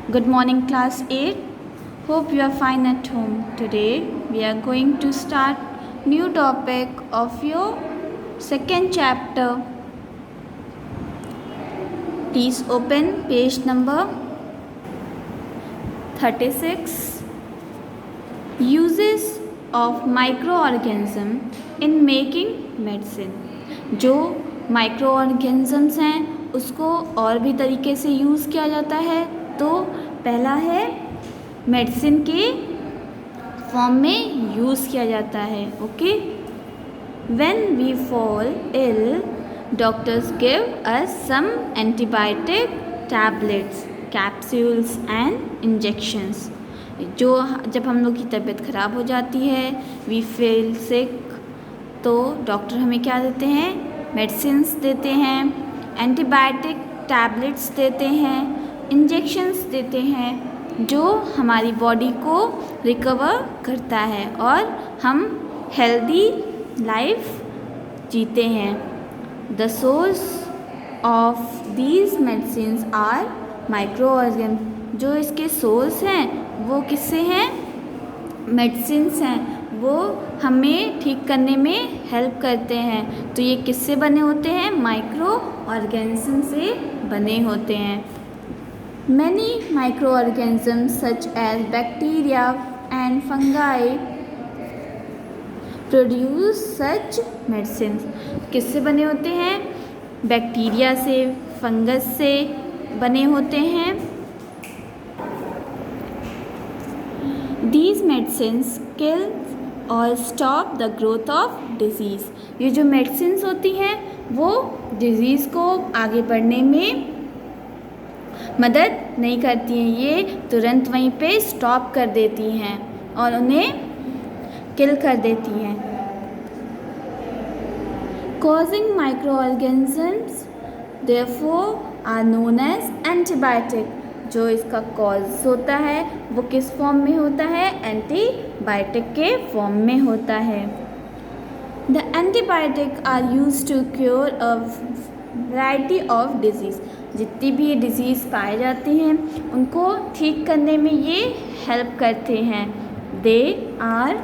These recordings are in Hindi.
Good morning, class 8. Hope you are fine at home. Today we are going to start new topic of your second chapter. Please open page number 36. Uses of microorganism in making medicine. जो माइक्रो ऑर्गेनिजम्स हैं उसको और भी तरीके से यूज़ किया जाता है। तो पहला है मेडिसिन के फॉर्म में यूज़ किया जाता है। Okay, when we fall ill doctors give us some antibiotic tablets, capsules and injections. जो जब हम लोग की तबीयत ख़राब हो जाती है, वी फील सिक, तो डॉक्टर हमें क्या देते हैं? मेडिसिन्स देते हैं, एंटीबायोटिक टैबलेट्स देते हैं, इंजेक्शंस देते हैं, जो हमारी बॉडी को रिकवर करता है और हम हेल्दी लाइफ जीते हैं। The source of these medicines are micro organ. जो इसके सोर्स हैं वो किससे हैं? मेडिसिन्स हैं। वो हमें ठीक करने में हेल्प करते हैं। तो ये किससे बने होते हैं? माइक्रो ऑर्गेनिज्म से बने होते हैं। Many micro organism such as bacteria and fungi produce such medicine. किससे बने होते हैं? बैक्टीरिया से, फंगस से बने होते हैं। These medicines kill और stop the growth of disease। ये जो मेडिसिन्स होती हैं वो डिज़ीज़ को आगे बढ़ने में मदद नहीं करती हैं। ये तुरंत वहीं पे स्टॉप कर देती हैं और उन्हें किल कर देती हैं। Causing microorganisms therefore are known as antibiotic। जो इसका कॉज होता है वो किस फॉर्म में होता है? एंटीबायोटिक के फॉर्म में होता है। The antibiotic are use to cure a variety of disease. जितनी भी डिजीज़ पाए जाती हैं उनको ठीक करने में ये हेल्प करते हैं। They are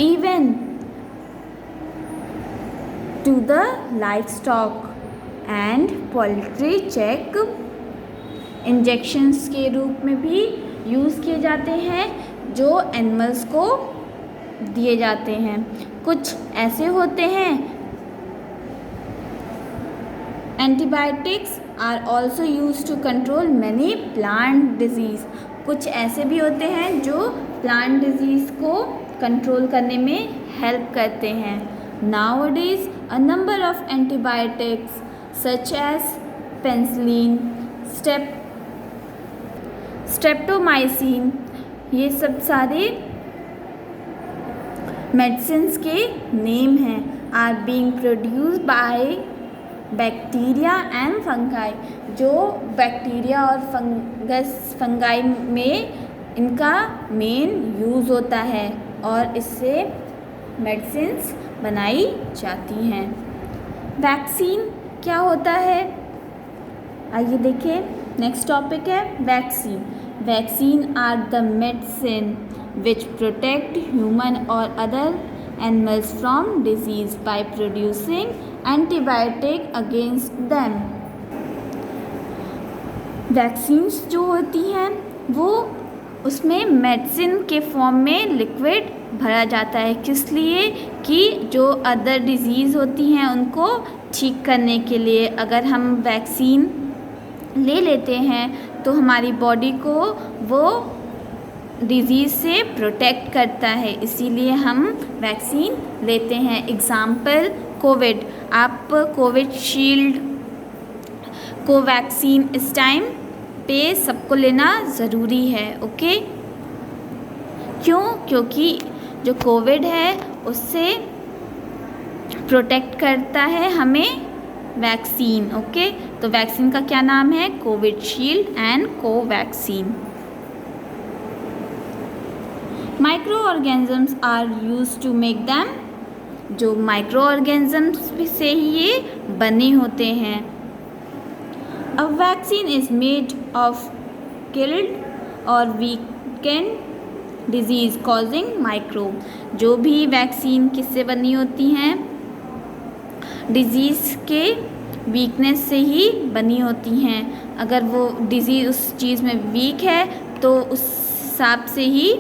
even to the livestock and poultry check injections के रूप में भी यूज़ किए जाते हैं, जो एनिमल्स को दिए जाते हैं। कुछ ऐसे होते हैं antibiotics are also use to control many plant disease. कुछ ऐसे भी होते हैं जो प्लांट डिजीज़ को कंट्रोल करने में हेल्प करते हैं। Nowadays a number of antibiotics such as penicillin, streptomycin, ये सब सारे मेडिसिन्स के नेम हैं। Are being produced by bacteria and fungi. जो बैक्टीरिया और फंगाई में इनका मेन यूज़ होता है और इससे मेडिसिन्स बनाई जाती हैं। वैक्सीन क्या होता है? आइए देखें। नेक्स्ट टॉपिक है vaccine. Vaccine are the medicine which protect human और other animals from disease by producing antibiotic against them. Vaccines जो होती हैं वो उसमें मेडिसिन के फॉर्म में लिक्विड भरा जाता है। किस लिए? कि जो अदर डिजीज़ होती हैं उनको ठीक करने के लिए। अगर हम वैक्सीन ले लेते हैं तो हमारी बॉडी को वो डिज़ीज़ से प्रोटेक्ट करता है, इसीलिए हम वैक्सीन लेते हैं। Example Covid. आप कोविशील्ड, कोवैक्सीन इस टाइम पे सबको लेना ज़रूरी है। ओके, क्यों? क्योंकि जो कोविड है उससे प्रोटेक्ट करता है हमें वैक्सीन। ओके, तो वैक्सीन का क्या नाम है? Covishield and Covaxin. Micro organisms are use to make them. जो माइक्रो ऑर्गेनिजम्स से ही ये बने होते हैं। A vaccine is made of killed और वीकेंड डिजीज़ कॉजिंग माइक्रोब। जो भी वैक्सीन किससे बनी होती हैं, डिजीज़ के वीकनेस से ही बनी होती हैं। अगर वो डिजीज़ उस चीज़ में वीक है तो उस हिसाब से ही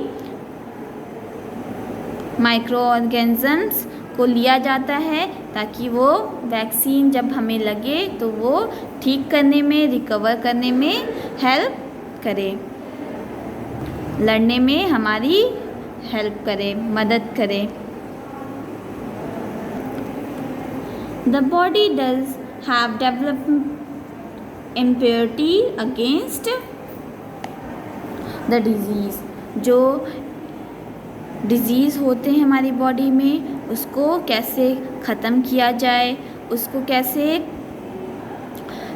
माइक्रो ऑर्गेनिजम्स को लिया जाता है, ताकि वो वैक्सीन जब हमें लगे तो वो ठीक करने में, रिकवर करने में हेल्प करे, लड़ने में हमारी हेल्प करे, मदद करे। The body does have developed immunity against the disease। जो डिज़ीज़ होते हैं हमारी बॉडी में, उसको कैसे ख़त्म किया जाए, उसको कैसे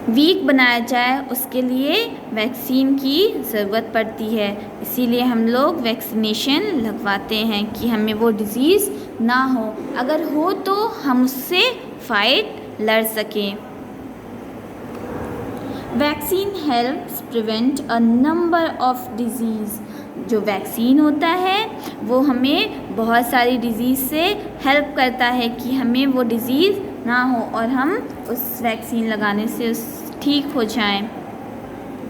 वीक बनाया जाए, उसके लिए वैक्सीन की ज़रूरत पड़ती है। इसीलिए हम लोग वैक्सीनेशन लगवाते हैं कि हमें वो डिज़ीज़ ना हो, अगर हो तो हम उससे फाइट लड़ सकें। Vaccine helps prevent a number of disease. जो वैक्सीन होता है वो हमें बहुत सारी डिज़ीज़ से हेल्प करता है कि हमें वो डिज़ीज़ ना हो और हम उस वैक्सीन लगाने से ठीक हो जाएं।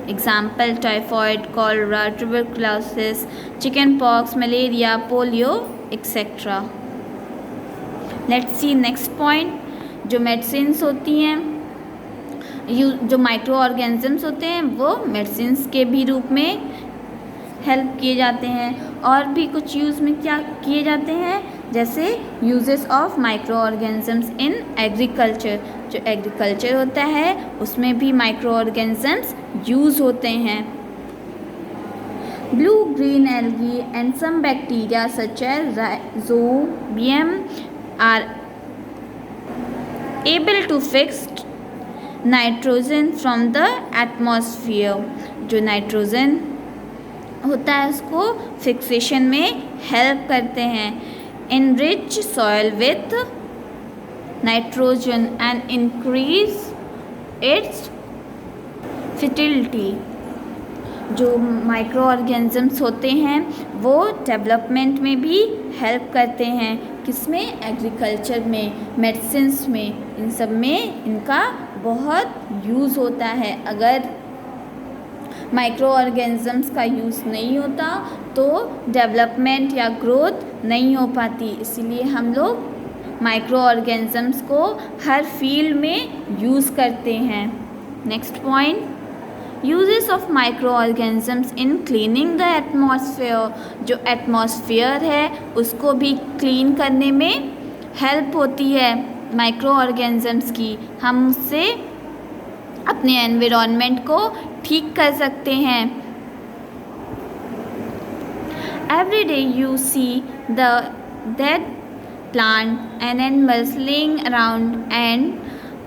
Example typhoid, cholera, tuberculosis, chicken pox, malaria, polio etcetera. Let's see next point. जो मेडिसिन्स होती हैं, जो माइक्रो ऑर्गेनिजम्स होते हैं वो मेडिसिन्स के भी रूप में हेल्प किए जाते हैं। और भी कुछ यूज़ में क्या किए जाते हैं, जैसे uses of micro organisms in agriculture. जो एग्रीकल्चर होता है उसमें भी माइक्रो ऑर्गेनिजम्स यूज़ होते हैं। Blue green algae and some bacteria such as rhizobium are able to fix nitrogen from the atmosphere. जो नाइट्रोजन होता है उसको फिक्सेशन में हेल्प करते हैं। Enrich soil with nitrogen and increase its fertility. जो माइक्रो ऑर्गेनिजम्स होते हैं वो डेवलपमेंट में भी हेल्प करते हैं। किसमें? एग्रीकल्चर में, मेडिसिन्स में, इन सब में इनका बहुत यूज़ होता है। अगर माइक्रो ऑर्गेनिजम्स का यूज़ नहीं होता तो डेवलपमेंट या ग्रोथ नहीं हो पाती। इसीलिए हम लोग माइक्रो ऑर्गेनिजम्स को हर फील्ड में यूज़ करते हैं। Next point, uses of micro organisms in cleaning the atmosphere. जो एटमॉस्फेयर है उसको भी क्लीन करने में हेल्प होती है माइक्रो ऑर्गेनिजम्स की। हम उससे अपने एनवायरनमेंट को ठीक कर सकते हैं। Every day you see the dead plant and animals laying around and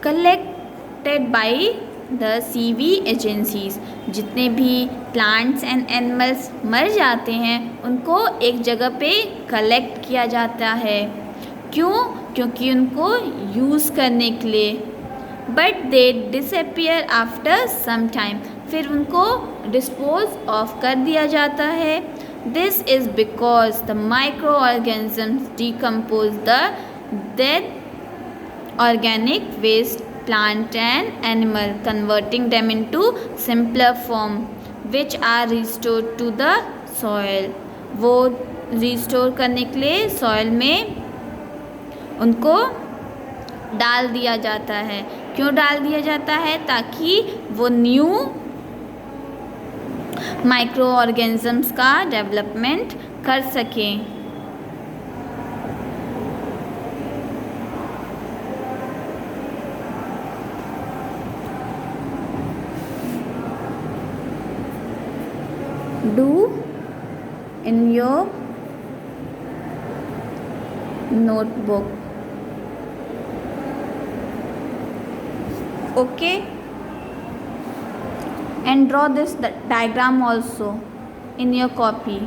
collected by the CV agencies. जितने भी प्लांट्स एंड एनिमल्स मर जाते हैं उनको एक जगह पे कलेक्ट किया जाता है। क्यों? क्योंकि उनको यूज़ करने के लिए। But they disappear after some time. फिर उनको डिस्पोज ऑफ कर दिया जाता है। This is because the micro organisms decompose the dead organic waste plant and animal, converting them into simpler form which are restored to the soil। वो रिस्टोर करने के लिए सॉइल में उनको डाल दिया जाता है। क्यों डाल दिया जाता है? ताकि वो न्यू माइक्रो ऑर्गेनिजम्स का डेवलपमेंट कर सकें। Do in your notebook, okay, and draw this diagram also in your copy।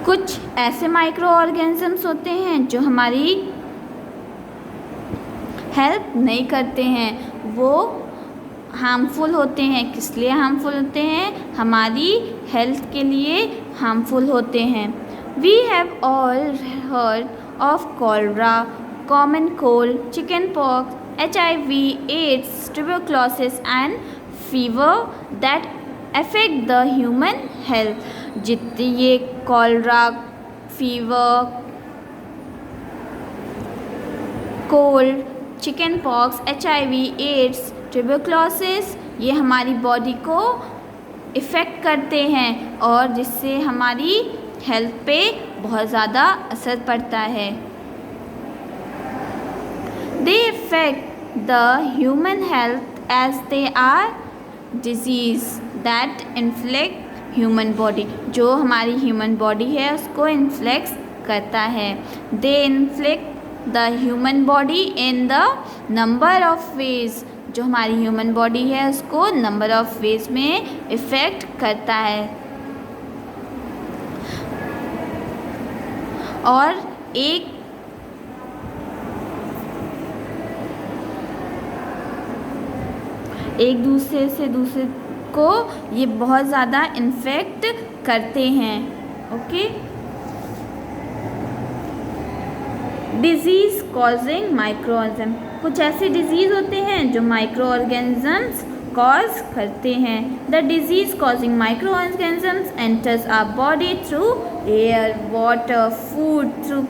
कुछ ऐसे माइक्रो ऑर्गेनिजम्स होते हैं जो हमारी हेल्प नहीं करते हैं, वो हार्मफुल होते हैं। किस लिए हार्मफुल होते हैं? हमारी हेल्थ के लिए हार्मफुल होते हैं। We have all heard of cholera, common cold, chicken pox, HIV, AIDS, tuberculosis and fever that affect the human health. जितने ये cholera, fever, cold, chicken pox, HIV, AIDS, tuberculosis, ये हमारी बॉडी को इफ़ेक्ट करते हैं और जिससे हमारी हेल्थ पे बहुत ज़्यादा असर पड़ता है। They effect the human health as they are disease that inflict human body. जो हमारी ह्यूमन बॉडी है उसको इन्फ्लेक्ट करता है। They inflict the human body in the number of ways. जो हमारी ह्यूमन बॉडी है उसको नंबर ऑफ वेज में इफ़ेक्ट करता है। और एक दूसरे से दूसरे को ये बहुत ज़्यादा इन्फेक्ट करते हैं। Okay, disease causing micro organism. कुछ ऐसे डिजीज़ होते हैं जो माइक्रो ऑर्गेनिजम्स कॉज करते हैं। The disease causing micro organisms enters our body through air, water, food, through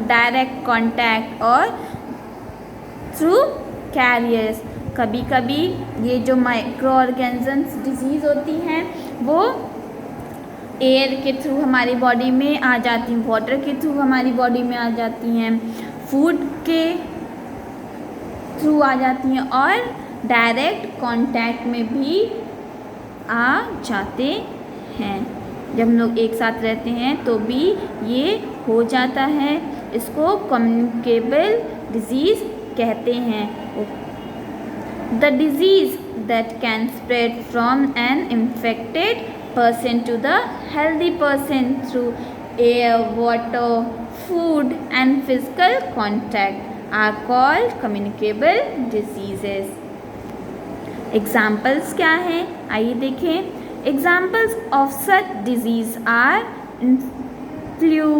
direct contact और थ्रू कैरियर्स। कभी कभी ये जो माइक्रो ऑर्गेनिजम्स डिजीज़ होती हैं वो एयर के थ्रू हमारी बॉडी में आ जाती हैं, वाटर के थ्रू हमारी बॉडी में आ जाती हैं, फूड के थ्रू आ जाती हैं और डायरेक्ट कांटेक्ट में भी आ जाते हैं। जब हम लोग एक साथ रहते हैं तो भी ये हो जाता है। इसको कम्युनिकेबल डिजीज़ कहते हैं। The disease that can spread from an infected person to the healthy person through air, water, food and physical contact are called communicable diseases. Examples क्या हैं? आइए देखें। Examples of such disease are flu,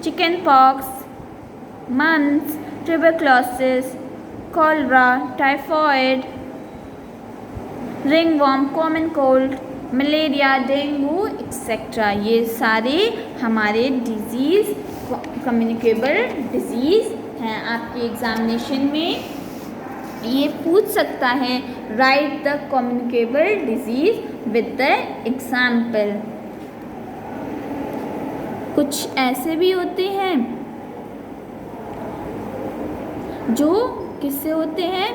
chicken pox, mumps, tuberculosis, cholera, typhoid, ringworm, common cold, malaria, dengue etcetera. ये सारे हमारे डिजीज़ कम्युनिकेबल डिजीज़ हैं। आपके एग्ज़ामिनेशन में ये पूछ सकता है, right the communicable disease with the example. कुछ ऐसे भी होते हैं जो किससे होते हैं?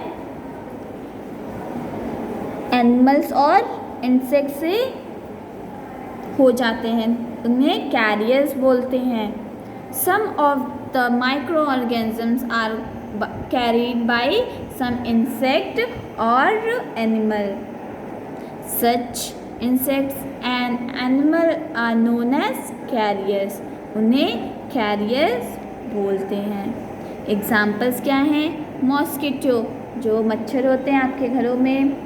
एनिमल्स और इंसेक्ट से हो जाते हैं, उन्हें कैरियर्स बोलते हैं। Some of the micro organisms are carried by some insect और animal. Such insects and animal are known as carriers. उन्हें कैरियर्स बोलते हैं। एग्जाम्पल्स क्या हैं? मॉस्किटो, जो मच्छर होते हैं आपके घरों में,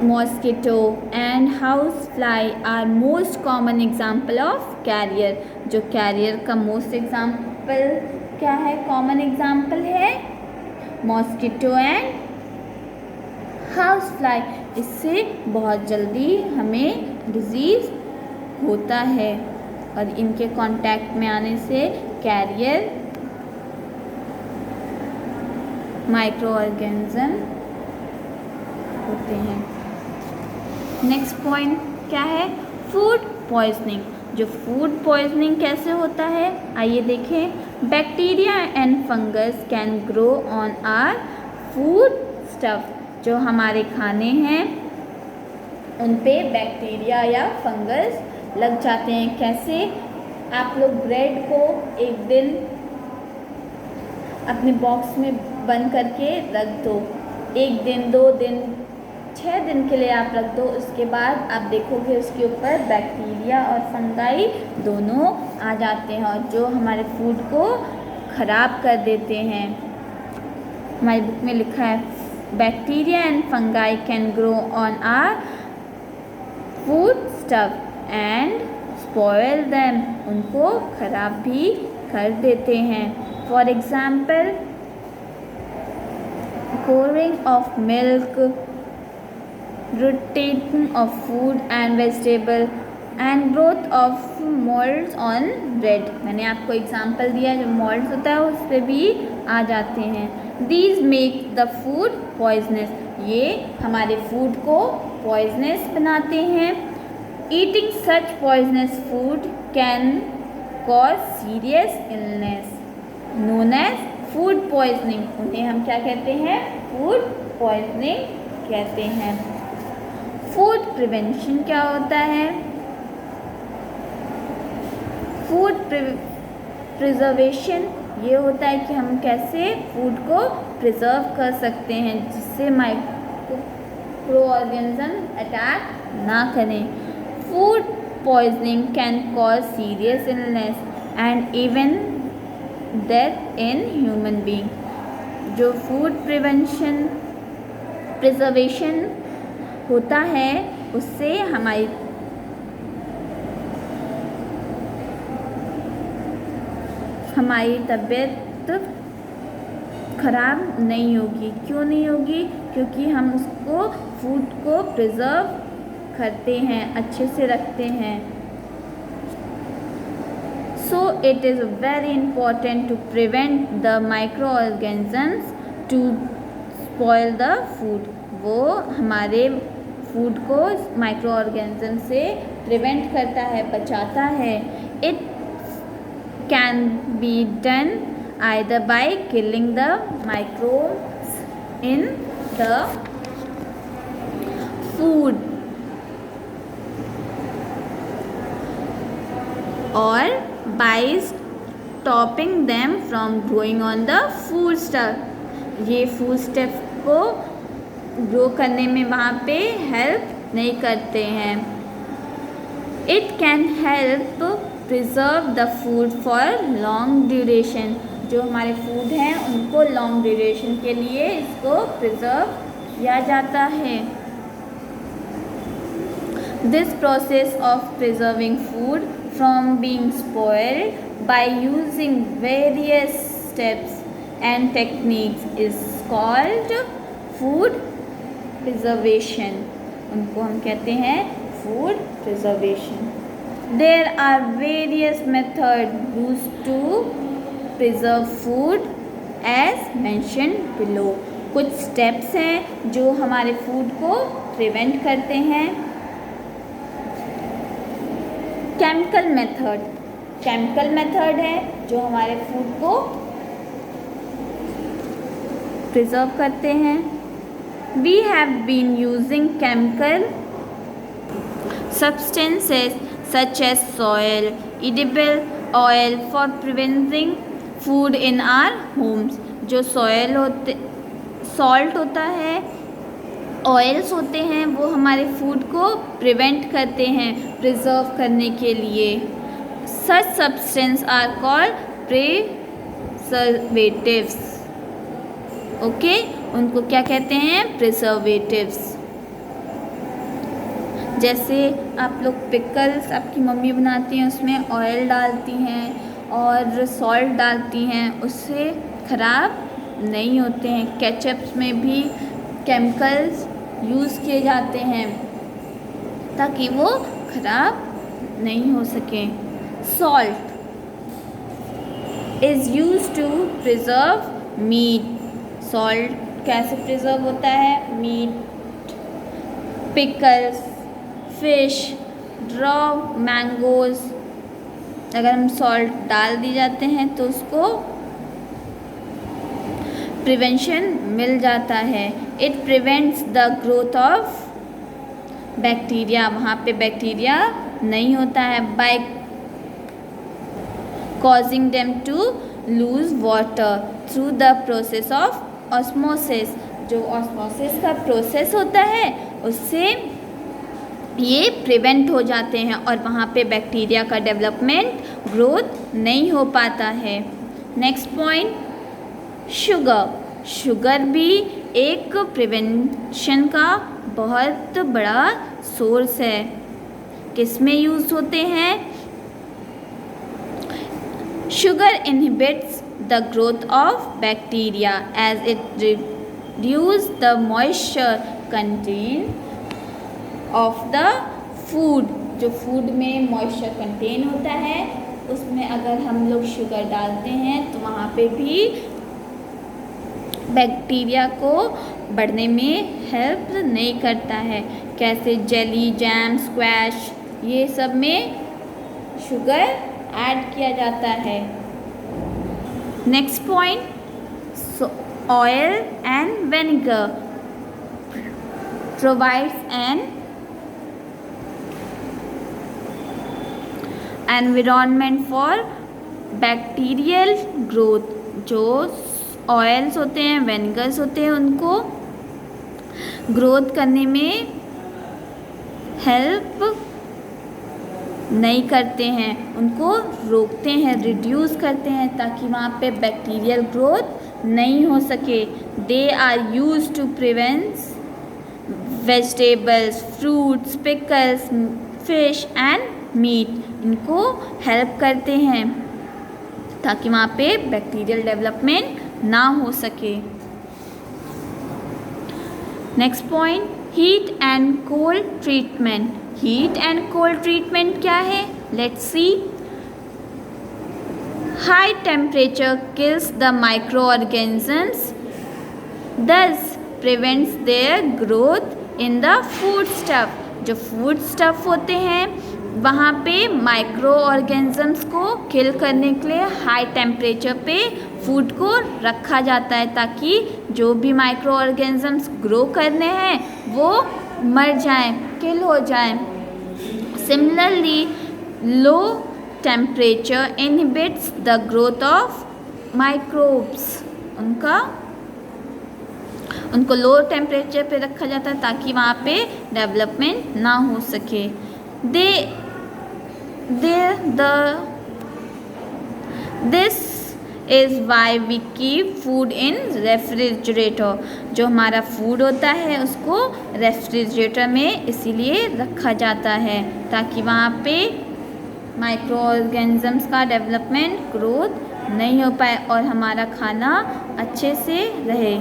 mosquito and house fly are most common example of carrier. जो कैरियर का मोस्ट एग्जाम्पल क्या है? कॉमन एग्जाम्पल है मॉस्किटो एंड हाउस फ्लाई। इससे बहुत जल्दी हमें डिजीज़ होता है और इनके कांटेक्ट में आने से कैरियर माइक्रो ऑर्गेनिज्म होते हैं। नेक्स्ट पॉइंट क्या है? Food poisoning. जो फूड पॉइजनिंग कैसे होता है आइए देखें। Bacteria and fungus can grow on our food stuff. जो हमारे खाने हैं उन पे बैक्टीरिया या फंगस लग जाते हैं। कैसे? आप लोग ब्रेड को एक दिन अपने बॉक्स में बंद करके रख दो, 1 दिन 2 दिन 6 दिन के लिए आप रख दो, उसके बाद आप देखोगे उसके ऊपर बैक्टीरिया और फंगाई दोनों आ जाते हैं और जो हमारे फूड को ख़राब कर देते हैं। हमारी बुक में लिखा है bacteria and fungi can grow on our food stuff and spoil them, उनको ख़राब भी कर देते हैं। For example pouring of milk, rotating of food and vegetable and growth of molds on bread। मैंने आपको एग्जाम्पल दिया, जो molds होता है उस पर भी आ जाते हैं। These make the food poisonous, ये हमारे फूड को poisonous बनाते हैं। Eating such poisonous food can cause serious illness known as food poisoning. उन्हें हम क्या कहते हैं? फूड पॉइजनिंग कहते हैं। फूड प्रिवेंशन क्या होता है? फूड प्रिजर्वेशन ये होता है कि हम कैसे फूड को प्रिजर्व कर सकते हैं जिससे माइक्रो ऑर्गेनिज्म अटैक ना करें। Food poisoning can cause serious illness and even death in human being. जो फूड प्रिजर्वेशन होता है उससे हमारी तबीयत खराब नहीं होगी। क्यों नहीं होगी? क्योंकि हम उसको फूड को प्रिजर्व करते हैं, अच्छे से रखते हैं। So it is very important to prevent the microorganisms to spoil the food। वो हमारे फूड को माइक्रो ऑर्गेनिज्म से प्रिवेंट करता है, बचाता है। It can be done either by killing the microbes in the food or by stopping them from growing on the food stuff। ये फूड स्टफ को ग्रो करने में वहाँ पे हेल्प नहीं करते हैं। It can help preserve the food for long duration. जो हमारे फूड हैं उनको लॉन्ग ड्यूरेशन के लिए इसको प्रिजर्व किया जाता है। This process of preserving food from being spoiled by using various steps and techniques is called food preservation। उनको हम कहते हैं food preservation। There are various methods used to preserve food as mentioned below। कुछ steps हैं जो हमारे food को prevent करते हैं। केमिकल मेथड है जो हमारे फूड को प्रिजर्व करते हैं। We have been using chemical substances such as soil, edible oil for preventing food in our homes. जो सॉल्ट होता है, ऑयल्स होते हैं, वो हमारे फूड को प्रिवेंट करते हैं प्रिजर्व करने के लिए। Such substance are called preservatives. Okay, उनको क्या कहते हैं? प्रिजर्वेटिव्स। जैसे आप लोग पिकल्स आपकी मम्मी बनाती हैं, उसमें ऑयल डालती हैं और सॉल्ट डालती हैं, उससे ख़राब नहीं होते हैं। केचप्स में भी केमिकल्स यूज़ किए जाते हैं ताकि वो ख़राब नहीं हो सकें। Salt is used to preserve meat. Salt कैसे प्रिजर्व होता है? Meat, pickles, fish, raw mangoes, अगर हम सॉल्ट डाल दी जाते हैं तो उसको प्रिवेंशन मिल जाता है। It prevents the growth of bacteria. वहाँ पे बैक्टीरिया नहीं होता है। By causing them to lose water through the process of osmosis. जो ऑस्मोसिस का प्रोसेस होता है उससे ये प्रिवेंट हो जाते हैं और वहाँ पे बैक्टीरिया का डेवलपमेंट, ग्रोथ नहीं हो पाता है। नेक्स्ट पॉइंट, शुगर भी एक प्रिवेंशन का बहुत बड़ा सोर्स है। किस में यूज़ होते हैं? Sugar inhibits the growth of bacteria as it reduce the moisture content of the food. जो फूड में मॉइस्चर कंटेन होता है उसमें अगर हम लोग शुगर डालते हैं तो वहाँ पे भी बैक्टीरिया को बढ़ने में हेल्प नहीं करता है। कैसे? जेली, जैम, स्क्वैश, ये सब में शुगर ऐड किया जाता है। Next point, oil and vinegar provides N environment for bacterial growth. जो ऑयल्स होते हैं, विनेगर्स होते हैं, उनको ग्रोथ करने में हेल्प नहीं करते हैं, उनको रोकते हैं, रिड्यूस करते हैं ताकि वहाँ पे बैक्टीरियल ग्रोथ नहीं हो सके। They are used to prevent vegetables, fruits, pickles, fish and meat. इनको हेल्प करते हैं ताकि वहाँ पे बैक्टीरियल डेवलपमेंट ना हो सके। Next point, heat and cold treatment. Heat and cold treatment क्या है? Let's see. High temperature kills the micro organisms, thus prevents their growth in the food stuff. जो फूड स्टफ होते हैं वहाँ पे माइक्रो ऑर्गेनिजम्स को किल करने के लिए हाई टेम्परेचर पे फूड को रखा जाता है ताकि जो भी माइक्रो ऑर्गेनिजम्स ग्रो करने हैं वो मर जाएं, किल हो जाएं। Similarly, low temperature inhibits the growth of microbes. उनको लो टेम्परेचर पे रखा जाता है ताकि वहाँ पे डेवलपमेंट ना हो सके। This is why we keep food in refrigerator. जो हमारा फूड होता है उसको रेफ्रिजरेटर में इसीलिए रखा जाता है ताकि वहाँ पे माइक्रो ऑर्गेनिजम्स का डेवलपमेंट, ग्रोथ नहीं हो पाए और हमारा खाना अच्छे से रहे।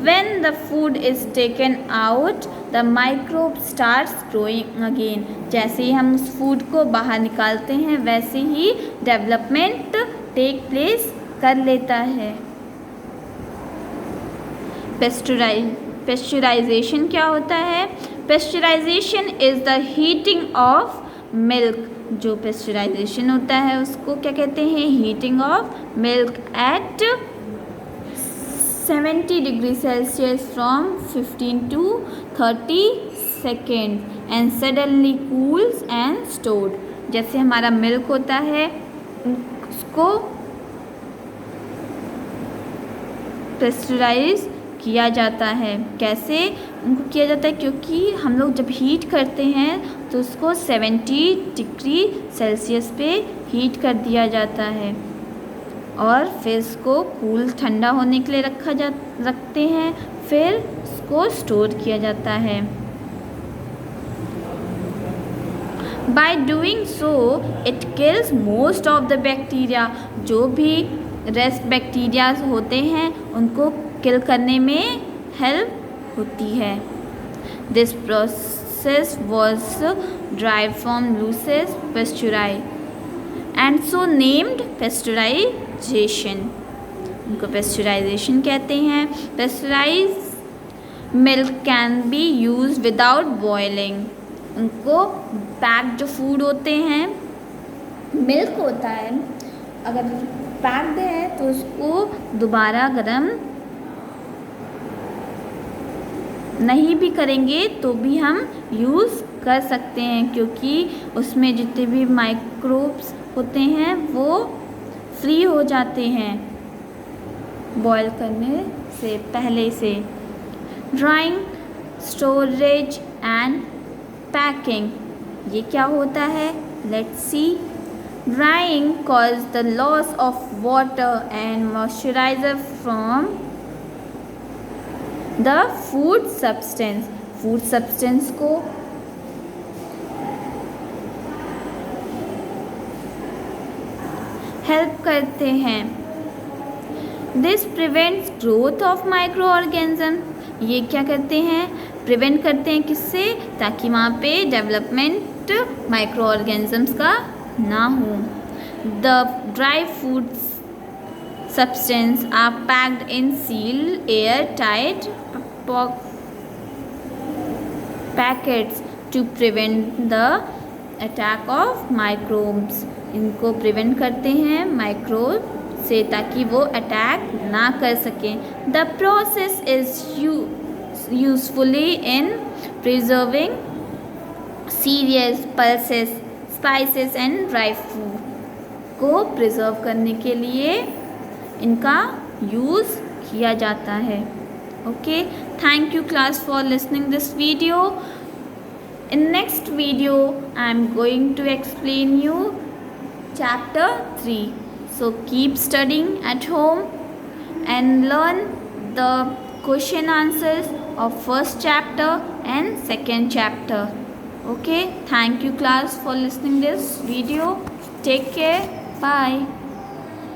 When the food is taken out, the microbe starts growing again. जैसे ही हम उस फूड को बाहर निकालते हैं वैसे ही डेवलपमेंट टेक प्लेस कर लेता है। पेस्चराइजेशन क्या होता है? Pasteurisation is the heating of milk. जो पेस्चराइजेशन होता है उसको क्या कहते हैं? Heating of milk eight 70 degree Celsius from 15 to 30 second and suddenly cools and stored. जैसे हमारा मिल्क होता है उसको पेस्चराइज किया जाता है। कैसे उनको किया जाता है? क्योंकि हम लोग जब हीट करते हैं तो उसको 70 डिग्री सेल्सियस पे हीट कर दिया जाता है और फिर इसको कूल ठंडा होने के लिए रखते हैं, फिर उसको स्टोर किया जाता है। By doing so it kills most of the bacteria. जो भी रेस्ट बैक्टीरिया होते हैं उनको किल करने में हेल्प होती है। This process was drive from Louis Pasteur and so named pasteurization. उनको पेस्चराइजेशन कहते हैं। Pasteurize milk can be use without boiling. उनको पैक्ड जो फूड होते हैं, मिल्क होता है, अगर पैक्ड है तो उसको दोबारा गर्म नहीं भी करेंगे तो भी हम यूज़ कर सकते हैं क्योंकि उसमें जितने भी माइक्रोब्स होते हैं वो फ्री हो जाते हैं बॉयल करने से पहले से। ड्राइंग, स्टोरेज एंड पैकिंग, ये क्या होता है? Let's C. Drying causes the loss of water and moisturizer from the food substance. Food substance को हेल्प करते हैं. This prevents growth of micro organism. ये क्या करते हैं? प्रिवेंट करते हैं किससे? ताकि वहाँ पे डेवलपमेंट माइक्रो ऑर्गेनिजम्स का ना हो. The dry foods substance are packed in sealed airtight packets to prevent the attack of microbes. इनको प्रिवेंट करते हैं माइक्रोब से ताकि वो अटैक ना कर सकें. The process is usefully in preserving cereals, pulses, spices and dry fruit. को प्रिजर्व करने के लिए इनका यूज़ किया जाता है. Okay, thank you class for listening this video. In next video I am going to explain you chapter 3. So keep studying at home and learn the question answers of first chapter and second chapter. Okay, thank you class for listening this video. Take care. Bye.